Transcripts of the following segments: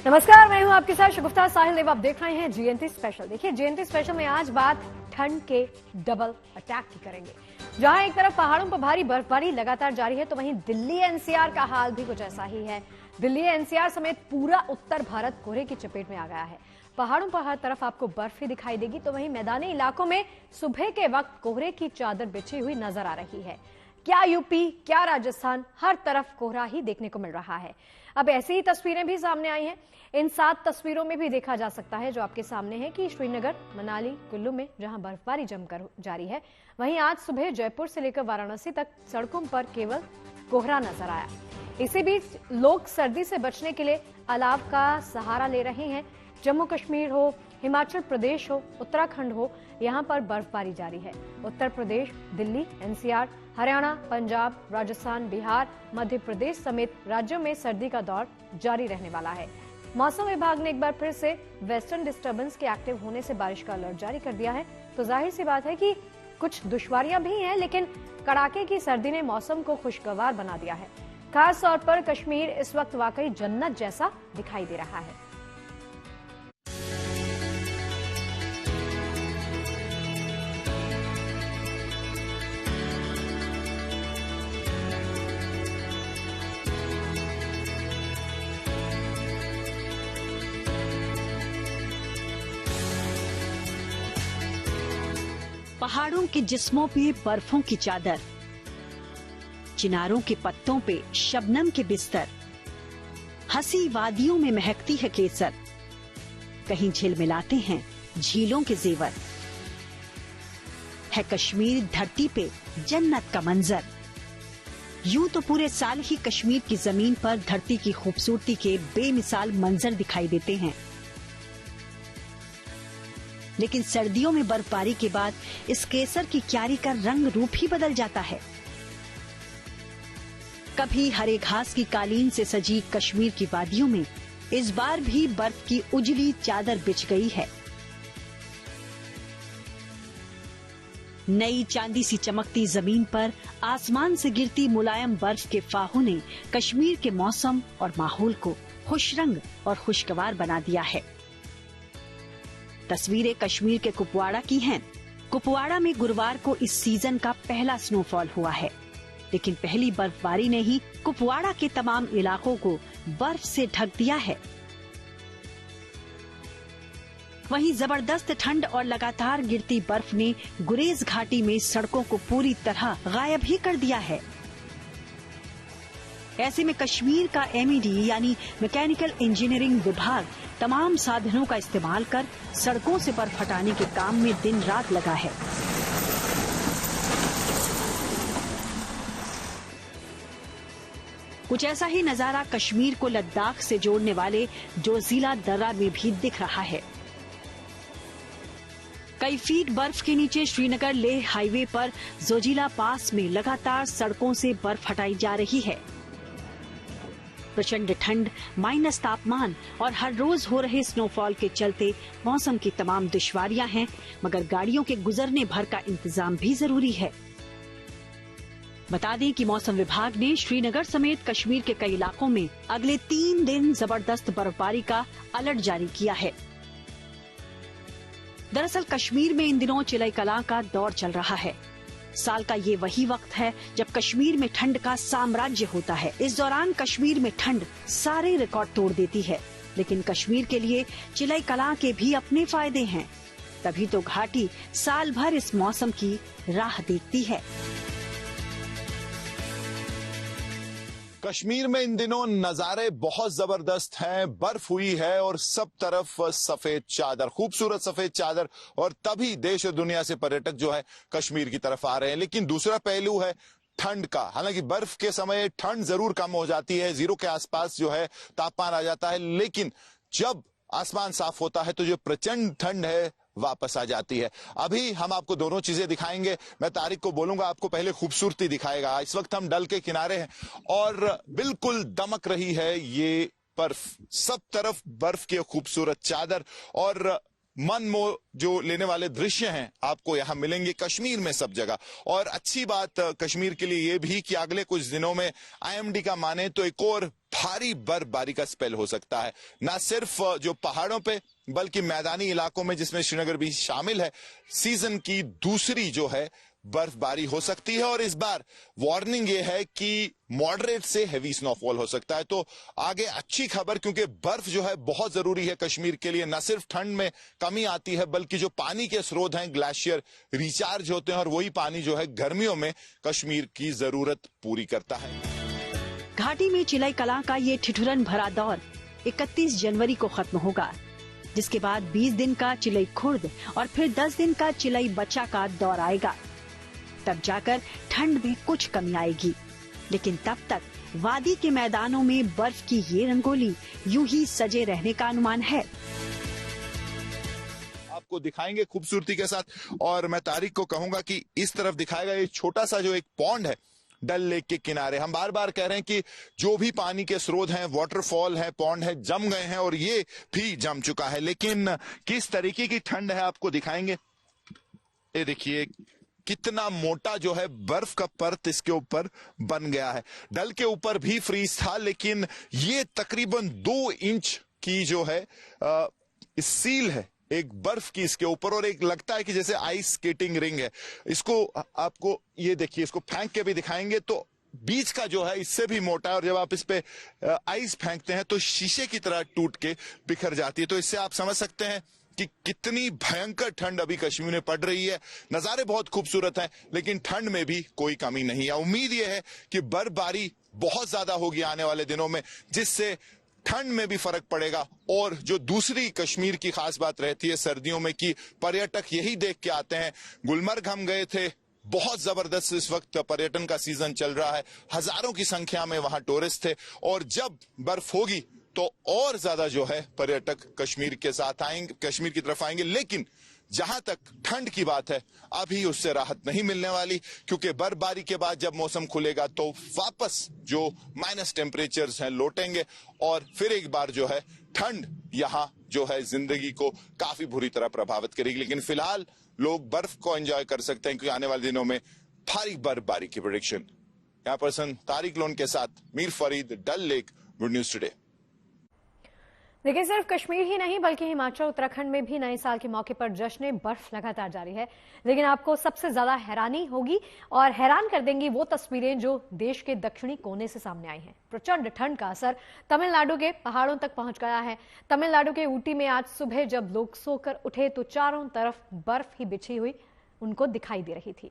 नमस्कार, मैं हूं आपके साथ शगुफ्ता साहिल देव। आप देख रहे हैं जीएनटी स्पेशल। देखिए, जीएनटी स्पेशल में आज बात ठंड के डबल अटैक की करेंगे। जहां एक तरफ पहाड़ों पर भारी बर्फबारी लगातार जारी है, तो वहीं दिल्ली एनसीआर का हाल भी कुछ ऐसा ही है। दिल्ली एनसीआर समेत पूरा उत्तर भारत कोहरे की चपेट में आ गया है। पहाड़ों पर हर तरफ आपको बर्फ ही दिखाई देगी, तो वहीं मैदानी इलाकों में सुबह के वक्त कोहरे की चादर बिछी हुई नजर आ रही है। क्या यूपी, क्या राजस्थान, हर तरफ कोहरा ही देखने को मिल रहा है। अब ऐसी ही तस्वीरें भी सामने आई हैं। इन 7 तस्वीरों में भी देखा जा सकता है जो आपके सामने है कि श्रीनगर, मनाली, कुल्लू में जहां बर्फबारी जमकर जारी है, वहीं आज सुबह जयपुर से लेकर वाराणसी तक सड़कों पर केवल कोहरा नजर आया। इसी बीच लोग सर्दी से बचने के लिए अलाव का सहारा ले रहे हैं। जम्मू कश्मीर हो, हिमाचल प्रदेश हो, उत्तराखंड हो, यहां पर बर्फबारी जारी है। उत्तर प्रदेश, दिल्ली, एनसीआर, हरियाणा, पंजाब, राजस्थान, बिहार, मध्य प्रदेश समेत राज्यों में सर्दी का दौर जारी रहने वाला है। मौसम विभाग ने एक बार फिर से वेस्टर्न डिस्टर्बेंस के एक्टिव होने से बारिश का अलर्ट जारी कर दिया है। तो जाहिर सी बात है कि कुछ दुश्वारियां भी हैं, लेकिन कड़ाके की सर्दी ने मौसम को खुशगवार बना दिया है। खास तौर पर कश्मीर इस वक्त वाकई जन्नत जैसा दिखाई दे रहा है। पहाड़ों के जिस्मों पे बर्फों की चादर, चिनारों के पत्तों पे शबनम के बिस्तर, हंसी वादियों में महकती है केसर, कहीं झिलमिलाते हैं झीलों के जेवर। है कश्मीर धरती पे जन्नत का मंजर। यूं तो पूरे साल ही कश्मीर की जमीन पर धरती की खूबसूरती के बेमिसाल मंजर दिखाई देते हैं, लेकिन सर्दियों में बर्फबारी के बाद इस केसर की क्यारी का रंग रूप ही बदल जाता है। कभी हरे घास की कालीन से सजी कश्मीर की वादियों में इस बार भी बर्फ की उजली चादर बिछ गई है। नई चांदी सी चमकती जमीन पर आसमान से गिरती मुलायम बर्फ के फाहों ने कश्मीर के मौसम और माहौल को खुशरंग और खुशगवार बना दिया है। तस्वीरें कश्मीर के कुपवाड़ा की हैं। कुपवाड़ा में गुरुवार को इस सीजन का पहला स्नोफॉल हुआ है, लेकिन पहली बर्फबारी ने ही कुपवाड़ा के तमाम इलाकों को बर्फ से ढक दिया है। वहीं जबरदस्त ठंड और लगातार गिरती बर्फ ने गुरेज घाटी में सड़कों को पूरी तरह गायब ही कर दिया है। ऐसे में कश्मीर का एमईडी यानी मैकेनिकल इंजीनियरिंग विभाग तमाम साधनों का इस्तेमाल कर सड़कों से बर्फ हटाने के काम में दिन रात लगा है। कुछ ऐसा ही नजारा कश्मीर को लद्दाख से जोड़ने वाले जोजिला दर्रा में भी दिख रहा है। कई फीट बर्फ के नीचे श्रीनगर लेह हाईवे पर जोजिला पास में लगातार सड़कों से बर्फ हटाई जा रही है। प्रचंड ठंड, माइनस तापमान और हर रोज हो रहे स्नोफॉल के चलते मौसम की तमाम दुश्वारियां हैं, मगर गाड़ियों के गुजरने भर का इंतजाम भी जरूरी है। बता दें कि मौसम विभाग ने श्रीनगर समेत कश्मीर के कई इलाकों में अगले 3 दिन जबरदस्त बर्फबारी का अलर्ट जारी किया है। दरअसल कश्मीर में इन दिनों चिलई कलां का दौर चल रहा है। साल का ये वही वक्त है जब कश्मीर में ठंड का साम्राज्य होता है। इस दौरान कश्मीर में ठंड सारे रिकॉर्ड तोड़ देती है, लेकिन कश्मीर के लिए चिलई कलां के भी अपने फायदे हैं। तभी तो घाटी साल भर इस मौसम की राह देखती है। कश्मीर में इन दिनों नजारे बहुत जबरदस्त हैं। बर्फ हुई है और सब तरफ सफेद चादर, खूबसूरत सफेद चादर, और तभी देश और दुनिया से पर्यटक जो है कश्मीर की तरफ आ रहे हैं। लेकिन दूसरा पहलू है ठंड का। हालांकि बर्फ के समय ठंड जरूर कम हो जाती है, 0 के आसपास जो है तापमान आ जाता है, लेकिन जब आसमान साफ होता है तो जो प्रचंड ठंड है वापस आ जाती है। अभी हम आपको दोनों चीजें दिखाएंगे। मैं तारिक को बोलूंगा आपको पहले खूबसूरती दिखाएगा। इस वक्त हम डल के किनारे हैं और बिल्कुल दमक रही है ये बर्फ, सब तरफ बर्फ की खूबसूरत चादर और मन मोह जो लेने वाले दृश्य हैं आपको यहां मिलेंगे कश्मीर में सब जगह। और अच्छी बात कश्मीर के लिए ये भी कि अगले कुछ दिनों में आईएमडी का माने तो एक और भारी बर्फबारी का स्पेल हो सकता है। न सिर्फ जो पहाड़ों पे बल्कि मैदानी इलाकों में, जिसमें श्रीनगर भी शामिल है, सीजन की दूसरी जो है बर्फबारी हो सकती है। और इस बार वार्निंग ये है कि मॉडरेट से हेवी स्नोफॉल हो सकता है। तो आगे अच्छी खबर, क्योंकि बर्फ जो है बहुत जरूरी है कश्मीर के लिए। न सिर्फ ठंड में कमी आती है बल्कि जो पानी के स्रोत हैं, ग्लेशियर रिचार्ज होते हैं और वही पानी जो है गर्मियों में कश्मीर की जरूरत पूरी करता है। घाटी में चिलाई कलां का ये ठिठुरन भरा दौर 31 जनवरी को खत्म होगा, जिसके बाद 20 दिन का चिलई खुर्द और फिर 10 दिन का चिलई बच्चा का दौर आएगा। तब जाकर ठंड में कुछ कमी आएगी, लेकिन तब तक वादी के मैदानों में बर्फ की ये रंगोली यूं ही सजे रहने का अनुमान है। आपको दिखाएंगे खूबसूरती के साथ, और मैं तारिक को कहूंगा कि इस तरफ दिखाएगा ये छोटा सा जो एक पॉन्ड है डल लेक के किनारे। हम बार बार कह रहे हैं कि जो भी पानी के स्रोत हैं, वाटरफॉल है, पॉन्ड है, जम गए हैं और ये भी जम चुका है। लेकिन किस तरीके की ठंड है आपको दिखाएंगे। ये देखिए कितना मोटा जो है बर्फ का परत इसके ऊपर बन गया है। डल के ऊपर भी फ्रीज था, लेकिन ये तकरीबन 2 इंच की जो है सील है एक बर्फ की इसके ऊपर, और एक लगता है कि जैसे आइस स्केटिंग रिंग है। इसको आपको ये देखिए, इसको फेंक के भी दिखाएंगे तो बीच का जो है इससे भी मोटा है, और जब आप इस पे आइस फेंकते हैं तो शीशे की तरह टूट के बिखर जाती है। तो इससे आप समझ सकते हैं कि कितनी भयंकर ठंड अभी कश्मीर में पड़ रही है। नजारे बहुत खूबसूरत हैं, लेकिन ठंड में भी कोई कमी नहीं है। उम्मीद यह है कि बर्फबारी बहुत ज्यादा होगी आने वाले दिनों में, जिससे ठंड में भी फर्क पड़ेगा। और जो दूसरी कश्मीर की खास बात रहती है सर्दियों में कि पर्यटक यही देख के आते हैं। गुलमर्ग हम गए थे, बहुत जबरदस्त इस वक्त पर्यटन का सीजन चल रहा है, हजारों की संख्या में वहां टूरिस्ट थे, और जब बर्फ होगी तो और ज्यादा जो है पर्यटक कश्मीर के साथ आएंगे, कश्मीर की तरफ आएंगे। लेकिन जहां तक ठंड की बात है, अभी उससे राहत नहीं मिलने वाली, क्योंकि बर्फबारी के बाद जब मौसम खुलेगा तो वापस जो माइनस टेम्परेचर्स हैं लौटेंगे, और फिर एक बार जो है ठंड यहां जो है जिंदगी को काफी बुरी तरह प्रभावित करेगी। लेकिन फिलहाल लोग बर्फ को एंजॉय कर सकते हैं, क्योंकि आने वाले दिनों में भारी बर्फबारी की प्रेडिक्शन। यहाँ पर्सन तारिक लोन के साथ मीर फरीद, डल लेक, गुड न्यूज टुडे। देखिए, सिर्फ कश्मीर ही नहीं बल्कि हिमाचल, उत्तराखंड में भी नए साल के मौके पर जश्न बर्फ लगातार जारी है। लेकिन आपको सबसे ज्यादा हैरानी होगी और हैरान कर देंगी वो तस्वीरें जो देश के दक्षिणी कोने से सामने आई हैं। प्रचंड ठंड का असर तमिलनाडु के पहाड़ों तक पहुंच गया है। तमिलनाडु के ऊटी में आज सुबह जब लोग सोकर उठे तो चारों तरफ बर्फ ही बिछी हुई उनको दिखाई दे रही थी।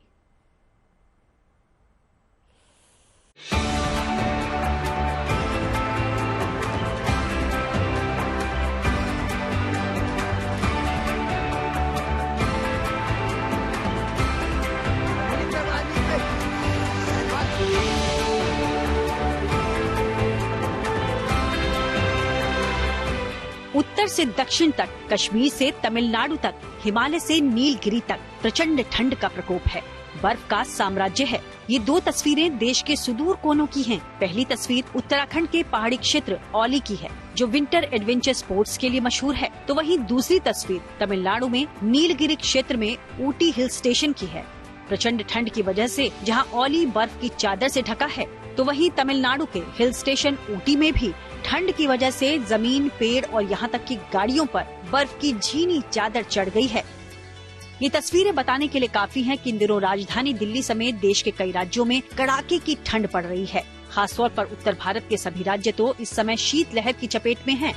उत्तर से दक्षिण तक, कश्मीर से तमिलनाडु तक, हिमालय से नीलगिरी तक प्रचंड ठंड का प्रकोप है। बर्फ का साम्राज्य है। ये 2 तस्वीरें देश के सुदूर कोनों की हैं। पहली तस्वीर उत्तराखंड के पहाड़ी क्षेत्र औली की है, जो विंटर एडवेंचर स्पोर्ट्स के लिए मशहूर है। तो वहीं दूसरी तस्वीर तमिलनाडु में नीलगिरी क्षेत्र में ऊटी हिल स्टेशन की है। प्रचंड ठंड की वजह से जहां औली बर्फ की चादर से ढका है, तो वहीं तमिलनाडु के हिल स्टेशन ऊटी में भी ठंड की वजह से जमीन, पेड़ और यहाँ तक कि गाड़ियों पर बर्फ की झीनी चादर चढ़ गई है। ये तस्वीरें बताने के लिए काफी हैं कि इन दिनों राजधानी दिल्ली समेत देश के कई राज्यों में कड़ाके की ठंड पड़ रही है। खासतौर पर उत्तर भारत के सभी राज्य तो इस समय शीतलहर की चपेट में हैं।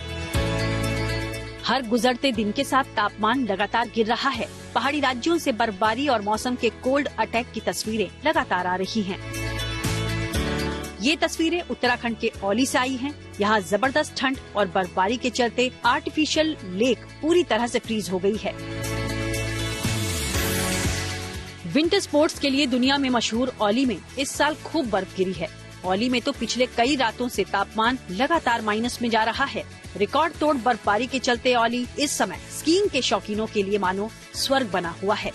हर गुजरते दिन के साथ तापमान लगातार गिर रहा है। पहाड़ी राज्यों से बर्फबारी और मौसम के कोल्ड अटैक की तस्वीरें लगातार आ रही हैं। ये तस्वीरें उत्तराखंड के औली से आई हैं। यहाँ जबरदस्त ठंड और बर्फबारी के चलते आर्टिफिशियल लेक पूरी तरह से फ्रीज हो गई है। विंटर स्पोर्ट्स के लिए दुनिया में मशहूर औली में इस साल खूब बर्फ गिरी है। औली में तो पिछले कई रातों से तापमान लगातार माइनस में जा रहा है। रिकॉर्ड तोड़ बर्फबारी के चलते औली इस समय स्कीइंग के शौकीनों के लिए मानो स्वर्ग बना हुआ है।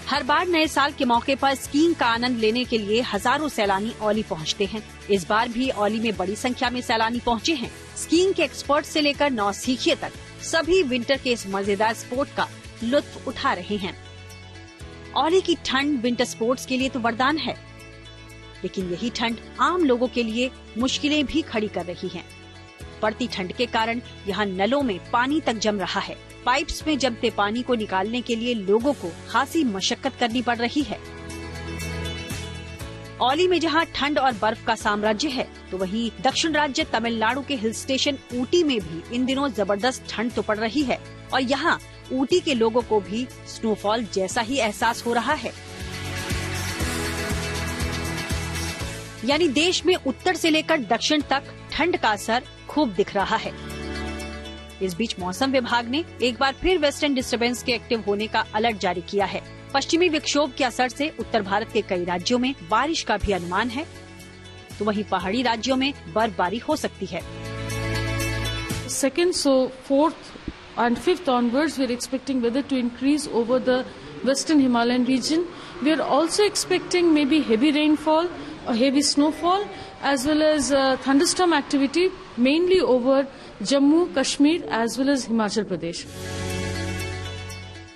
हर बार नए साल के मौके पर स्कीइंग का आनंद लेने के लिए हजारों सैलानी औली पहुंचते हैं। इस बार भी औली में बड़ी संख्या में सैलानी पहुंचे हैं। स्कीइंग के एक्सपर्ट से लेकर नौसिखिए तक सभी विंटर के इस मजेदार स्पोर्ट का लुत्फ उठा रहे हैं। औली की ठंड विंटर स्पोर्ट्स के लिए तो वरदान है, लेकिन यही ठंड आम लोगों के लिए मुश्किलें भी खड़ी कर रही है। बढ़ती ठंड के कारण यहाँ नलों में पानी तक जम रहा है। पाइप्स में जमते पानी को निकालने के लिए लोगों को खासी मशक्कत करनी पड़ रही है। औली में जहाँ ठंड और बर्फ का साम्राज्य है, तो वहीं दक्षिण राज्य तमिलनाडु के हिल स्टेशन ऊटी में भी इन दिनों जबरदस्त ठंड तो पड़ रही है और यहाँ ऊटी के लोगों को भी स्नोफॉल जैसा ही एहसास हो रहा है। यानी देश में उत्तर से लेकर दक्षिण तक ठंड का असर खूब दिख रहा है। इस बीच मौसम विभाग ने एक बार फिर वेस्टर्न डिस्टर्बेंस के एक्टिव होने का अलर्ट जारी किया है। पश्चिमी विक्षोभ के असर से उत्तर भारत के कई राज्यों में बारिश का भी अनुमान है, तो वहीं पहाड़ी राज्यों में बर्फबारी हो सकती है। Second, so 4th and 5th onwards, we are expecting weather to increase over the western Himalayan region. We are also expecting maybe heavy rainfall or heavy snowfall, as well as thunderstorm activity, mainly over Jammu, Kashmir, as well as Himachal Pradesh.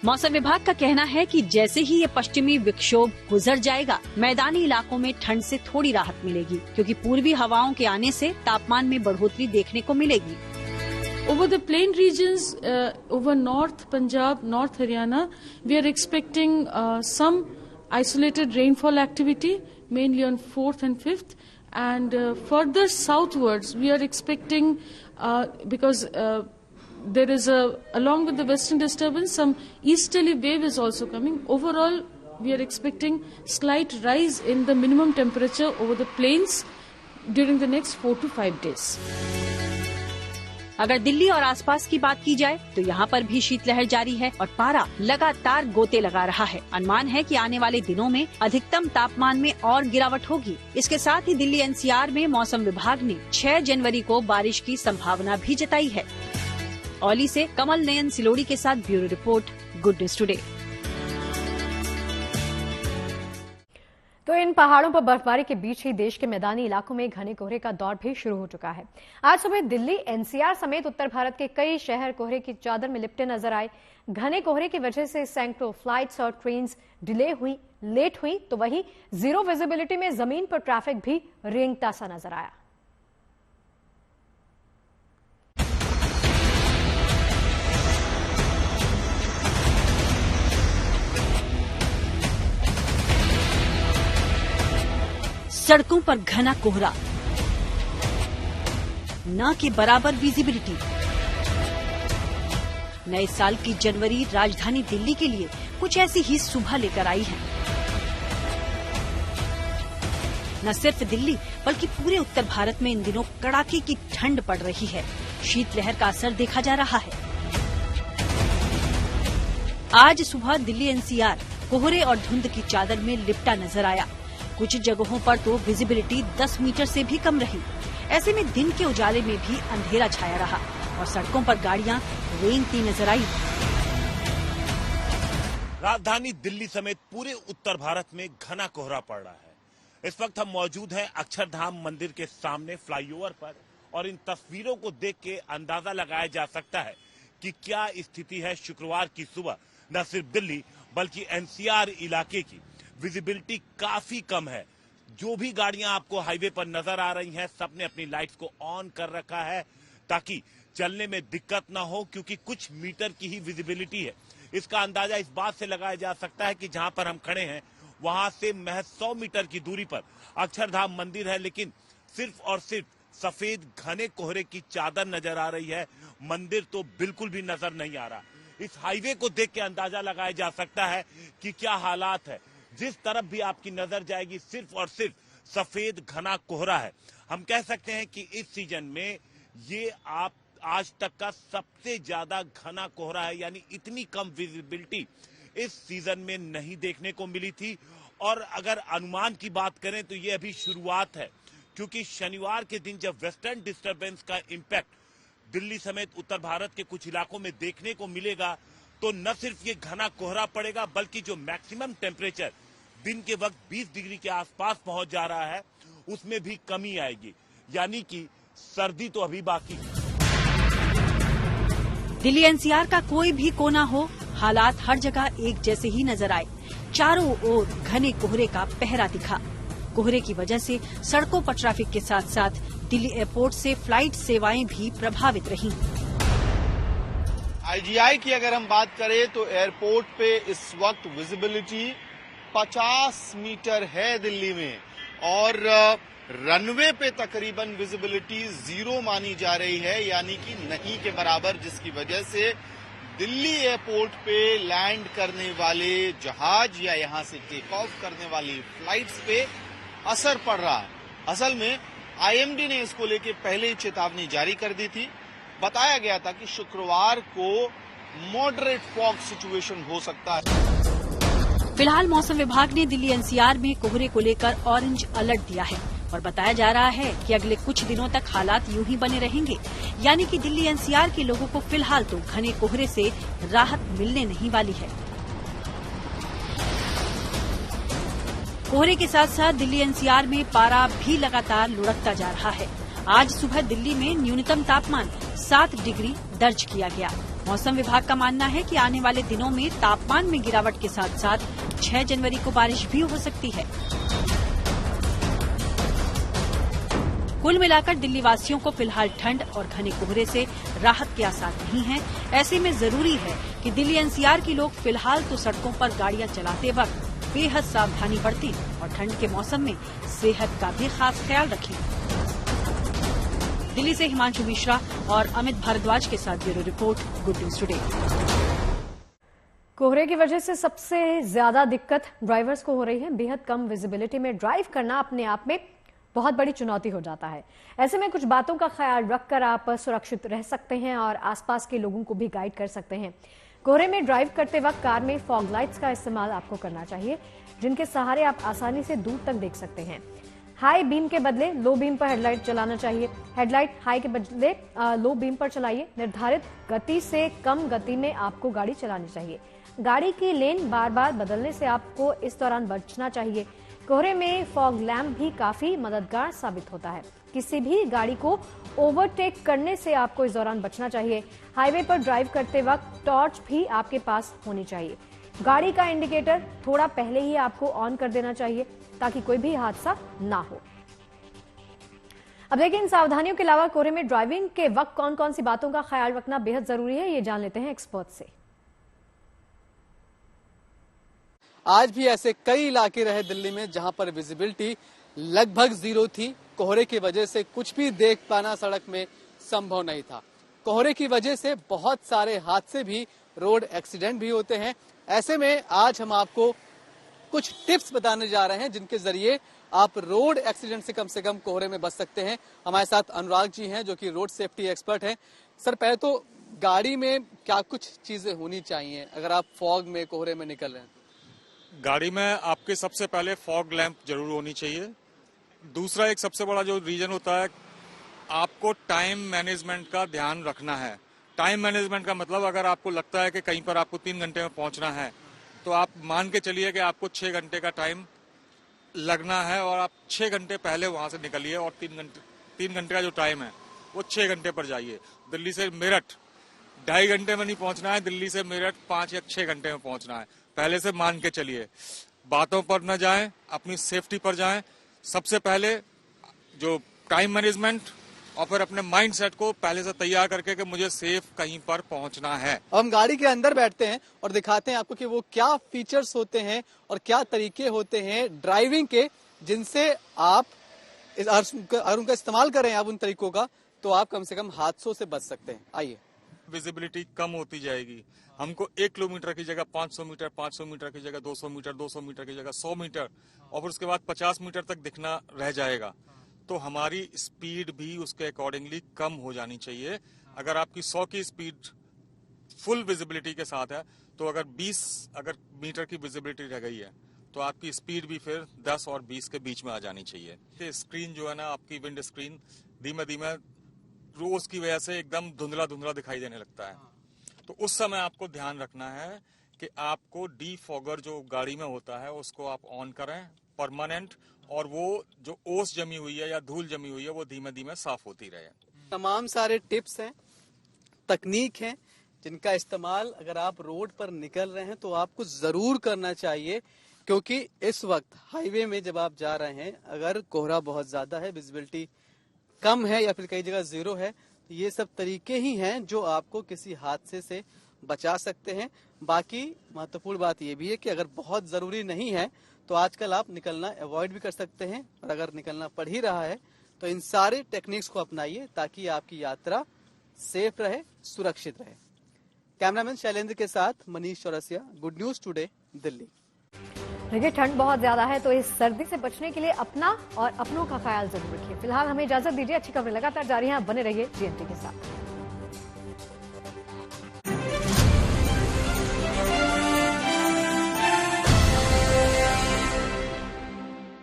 मौसम विभाग का कहना है कि जैसे ही ये पश्चिमी विक्षोभ गुजर जाएगा, मैदानी इलाकों में ठंड से थोड़ी राहत मिलेगी, क्योंकि पूर्वी हवाओं के आने से तापमान में बढ़ोतरी देखने को मिलेगी। Over the plain regions, over North Punjab, North Haryana, we are expecting some isolated rainfall activity, mainly on 4th and 5th. And further southwards, we are expecting, because there is along with the western disturbance, some easterly wave is also coming. Overall, we are expecting slight rise in the minimum temperature over the plains during the next 4 to 5 days. अगर दिल्ली और आसपास की बात की जाए तो यहाँ पर भी शीतलहर जारी है और पारा लगातार गोते लगा रहा है। अनुमान है कि आने वाले दिनों में अधिकतम तापमान में और गिरावट होगी। इसके साथ ही दिल्ली एनसीआर में मौसम विभाग ने 6 जनवरी को बारिश की संभावना भी जताई है। औली से कमल नयन सिलोड़ी के साथ bureau report, good news today. तो इन पहाड़ों पर बर्फबारी के बीच ही देश के मैदानी इलाकों में घने कोहरे का दौर भी शुरू हो चुका है। आज सुबह दिल्ली, एनसीआर समेत उत्तर भारत के कई शहर कोहरे की चादर में लिपटे नजर आए। घने कोहरे की वजह से सैकड़ों फ्लाइट्स और ट्रेन्स लेट हुई, तो वहीं जीरो विजिबिलिटी में जमीन पर ट्रैफिक भी रेंगता सा नजर आया। सड़कों पर घना कोहरा, न के बराबर विजिबिलिटी। नए साल की जनवरी राजधानी दिल्ली के लिए कुछ ऐसी ही सुबह लेकर आई है। न सिर्फ दिल्ली बल्कि पूरे उत्तर भारत में इन दिनों कड़ाके की ठंड पड़ रही है। शीतलहर का असर देखा जा रहा है। आज सुबह दिल्ली एनसीआर कोहरे और धुंध की चादर में लिपटा नजर आया। कुछ जगहों पर तो विजिबिलिटी 10 मीटर से भी कम रही। ऐसे में दिन के उजाले में भी अंधेरा छाया रहा और सड़कों पर गाड़ियां रेंगती नजर आई। राजधानी दिल्ली समेत पूरे उत्तर भारत में घना कोहरा पड़ रहा है। इस वक्त हम मौजूद हैं अक्षरधाम मंदिर के सामने फ्लाईओवर पर और इन तस्वीरों को देख के अंदाजा लगाया जा सकता है कि क्या स्थिति है शुक्रवार की सुबह न सिर्फ दिल्ली बल्कि एनसीआर इलाके की। विजिबिलिटी काफी कम है। जो भी गाड़ियां आपको हाईवे पर नजर आ रही हैं, सबने अपनी लाइट्स को ऑन कर रखा है ताकि चलने में दिक्कत ना हो, क्योंकि कुछ मीटर की ही विजिबिलिटी है। इसका अंदाजा इस बात से लगाया जा सकता है कि जहां पर हम खड़े हैं वहां से महज 100 मीटर की दूरी पर अक्षरधाम मंदिर है, लेकिन सिर्फ और सिर्फ सफेद घने कोहरे की चादर नजर आ रही है। मंदिर तो बिल्कुल भी नजर नहीं आ रहा। इस हाईवे को देख के अंदाजा लगाया जा सकता है कि क्या हालात है। जिस तरफ भी आपकी नजर जाएगी सिर्फ और सिर्फ सफेद घना कोहरा है। हम कह सकते हैं कि इस सीजन में ये आप आज तक का सबसे ज्यादा घना कोहरा है, यानी इतनी कम विजिबिलिटी इस सीजन में नहीं देखने को मिली थी। और अगर अनुमान की बात करें तो ये अभी शुरुआत है, क्योंकि शनिवार के दिन जब वेस्टर्न डिस्टर्बेंस का इम्पैक्ट दिल्ली समेत उत्तर भारत के कुछ इलाकों में देखने को मिलेगा तो न सिर्फ ये घना कोहरा पड़ेगा बल्कि जो मैक्सिमम टेम्परेचर दिन के वक्त 20 डिग्री के आसपास पहुंच जा रहा है उसमें भी कमी आएगी, यानी कि सर्दी तो अभी बाकी। दिल्ली एनसीआर का कोई भी कोना हो, हालात हर जगह एक जैसे ही नजर आए। चारों ओर घने कोहरे का पहरा दिखा। कोहरे की वजह से सड़कों पर ट्रैफिक के साथ साथ दिल्ली एयरपोर्ट से फ्लाइट सेवाएं भी प्रभावित रहीं। आईजीआई की अगर हम बात करें तो एयरपोर्ट पे इस वक्त विजिबिलिटी 50 मीटर है दिल्ली में, और रनवे पे तकरीबन विजिबिलिटी 0 मानी जा रही है, यानी कि नहीं के बराबर, जिसकी वजह से दिल्ली एयरपोर्ट पे लैंड करने वाले जहाज या यहां से टेक ऑफ करने वाली फ्लाइट्स पे असर पड़ रहा है। असल में आईएमडी ने इसको लेके पहले ही चेतावनी जारी कर दी थी। बताया गया था कि शुक्रवार को मॉडरेट फॉग सिचुएशन हो सकता है। फिलहाल मौसम विभाग ने दिल्ली एनसीआर में कोहरे को लेकर ऑरेंज अलर्ट दिया है और बताया जा रहा है कि अगले कुछ दिनों तक हालात यूं ही बने रहेंगे, यानी कि दिल्ली एनसीआर के लोगों को फिलहाल तो घने कोहरे से राहत मिलने नहीं वाली है। कोहरे के साथ साथ दिल्ली एनसीआर में पारा भी लगातार लुढ़कता जा रहा है। आज सुबह दिल्ली में न्यूनतम तापमान 7 डिग्री दर्ज किया गया। मौसम विभाग का मानना है कि आने वाले दिनों में तापमान में गिरावट के साथ साथ 6 जनवरी को बारिश भी हो सकती है। कुल मिलाकर दिल्ली वासियों को फिलहाल ठंड और घने कोहरे से राहत के आसार नहीं है। ऐसे में जरूरी है कि दिल्ली एनसीआर के लोग फिलहाल तो सड़कों पर गाड़ियां चलाते वक्त बेहद सावधानी बरतें और ठंड के मौसम में सेहत का भी खास ख्याल रखें। दिल्ली से हिमांशु मिश्रा और अमित भारद्वाज के साथ bureau report, good news today. कोहरे की वजह से सबसे ज्यादा दिक्कत ड्राइवर्स को हो रही है। बेहद कम विजिबिलिटी में ड्राइव करना अपने आप में बहुत बड़ी चुनौती हो जाता है। ऐसे में कुछ बातों का ख्याल रखकर आप सुरक्षित रह सकते हैं और आसपास के लोगों को भी गाइड कर सकते हैं। कोहरे में ड्राइव करते वक्त कार में फॉग लाइट्स का इस्तेमाल आपको करना चाहिए, जिनके सहारे आप आसानी से दूर तक देख सकते हैं। हाई बीम के बदले लो बीम पर हेडलाइट चलाना चाहिए। हेडलाइट हाई के बदले लो बीम पर चलाइए। निर्धारित गति से कम गति में आपको गाड़ी चलानी चाहिए। गाड़ी की लेन बार बार बदलने से आपको इस दौरान बचना चाहिए। कोहरे में फॉग लैम्प भी काफी मददगार साबित होता है। किसी भी गाड़ी को ओवरटेक करने से आपको इस दौरान बचना चाहिए। हाईवे पर ड्राइव करते वक्त टॉर्च भी आपके पास होनी चाहिए। गाड़ी का इंडिकेटर थोड़ा पहले ही आपको ऑन कर देना चाहिए ताकि कोई भी हादसा ना हो। अब देखिए, इन सावधानियों के अलावा कोहरे में ड्राइविंग के वक्त कौन कौन सी बातों का ख्याल रखना बेहद जरूरी है, ये जान लेते हैं एक्सपर्ट से। आज भी ऐसे कई इलाके रहे दिल्ली में जहां पर विजिबिलिटी लगभग 0 थी। कोहरे की वजह से कुछ भी देख पाना सड़क में संभव नहीं था। कोहरे की वजह से बहुत सारे हादसे भी, रोड एक्सीडेंट भी होते हैं। ऐसे में आज हम आपको कुछ टिप्स बताने जा रहे हैं जिनके जरिए आप रोड एक्सीडेंट से कम कोहरे में बच सकते हैं। हमारे साथ अनुराग जी हैं जो कि रोड सेफ्टी एक्सपर्ट हैं। सर, पहले तो गाड़ी में क्या कुछ चीजें होनी चाहिए अगर आप फॉग में, कोहरे में निकल रहे हैं? गाड़ी में आपके सबसे पहले फॉग लैंप जरूर होनी चाहिए। दूसरा एक सबसे बड़ा जो रीजन होता है, आपको टाइम मैनेजमेंट का ध्यान रखना है। टाइम मैनेजमेंट का मतलब, अगर आपको लगता है कि कहीं पर आपको 3 घंटे में पहुंचना है तो आप मान के चलिए कि आपको 6 घंटे का टाइम लगना है और आप 6 घंटे पहले वहां से निकलिए और 3 घंटे का जो टाइम है वो 6 घंटे पर जाइए। दिल्ली से मेरठ 2.5 घंटे में नहीं पहुंचना है, दिल्ली से मेरठ 5 या 6 घंटे में पहुंचना है। पहले से मान के चलिए, बातों पर न जाएं, अपनी सेफ्टी पर जाएं। सबसे पहले जो टाइम मैनेजमेंट और फिर अपने माइंड सेट को पहले से तैयार करके कि मुझे सेफ कहीं पर पहुंचना है। हम गाड़ी के अंदर बैठते हैं और दिखाते हैं आपको कि वो क्या फीचर्स होते हैं और क्या तरीके होते हैं ड्राइविंग के, जिनसे आप अगर उनका इस्तेमाल करें आप उन तरीकों का, तो आप कम से कम हादसों से बच सकते हैं। आइए। विजिबिलिटी कम होती जाएगी। हमको 1 किलोमीटर की जगह 500 मीटर, 500 मीटर की जगह 200 मीटर, 200 मीटर की जगह 100 मीटर और फिर उसके बाद 50 मीटर तक दिखना रह जाएगा। तो हमारी स्पीड भी उसके अकॉर्डिंगली कम हो जानी चाहिए। अगर आपकी 100 की स्पीड फुल विजिबिलिटी के साथ है तो अगर 20 मीटर की विजिबिलिटी रह गई है तो आपकी स्पीड भी फिर 10 और 20 के बीच में आ जानी चाहिए। स्क्रीन जो है ना, आपकी विंड स्क्रीन धीमे धीमे रोज की वजह से एकदम धुंधला धुंधला दिखाई देने लगता है। तो उस समय आपको ध्यान रखना है कि आपको डीफॉगर जो गाड़ी में होता है उसको आप ऑन करें परमानेंट, और वो जो ओस जमी हुई है या धूल जमी हुई है वो धीमे धीमे साफ होती रहे। तमाम सारे टिप्स हैं, तकनीक हैं, जिनका इस्तेमाल अगर आप रोड पर निकल रहे हैं तो आपको जरूर करना चाहिए। क्योंकि इस वक्त हाईवे में जब आप जा रहे हैं, अगर कोहरा बहुत ज्यादा है, विजिबिलिटी कम है या फिर कई जगह जीरो है, तो ये सब तरीके ही हैं जो आपको किसी हादसे से बचा सकते हैं। बाकी महत्वपूर्ण बात ये भी है कि अगर बहुत जरूरी नहीं है तो आजकल आप निकलना अवॉइड भी कर सकते हैं, और अगर निकलना पड़ ही रहा है तो इन सारे टेक्निक्स को अपनाइए ताकि आपकी यात्रा सेफ रहे, सुरक्षित रहे। कैमरामैन शैलेंद्र के साथ Manish Chaurasia, good news today, Delhi. देखिए, ठंड बहुत ज्यादा है तो इस सर्दी से बचने के लिए अपना और अपनों का ख्याल जरूर रखिए। फिलहाल हमें इजाजत दीजिए, अच्छी खबरें लगातार जारी हैं, आप बने रहिए जीएनटी के साथ।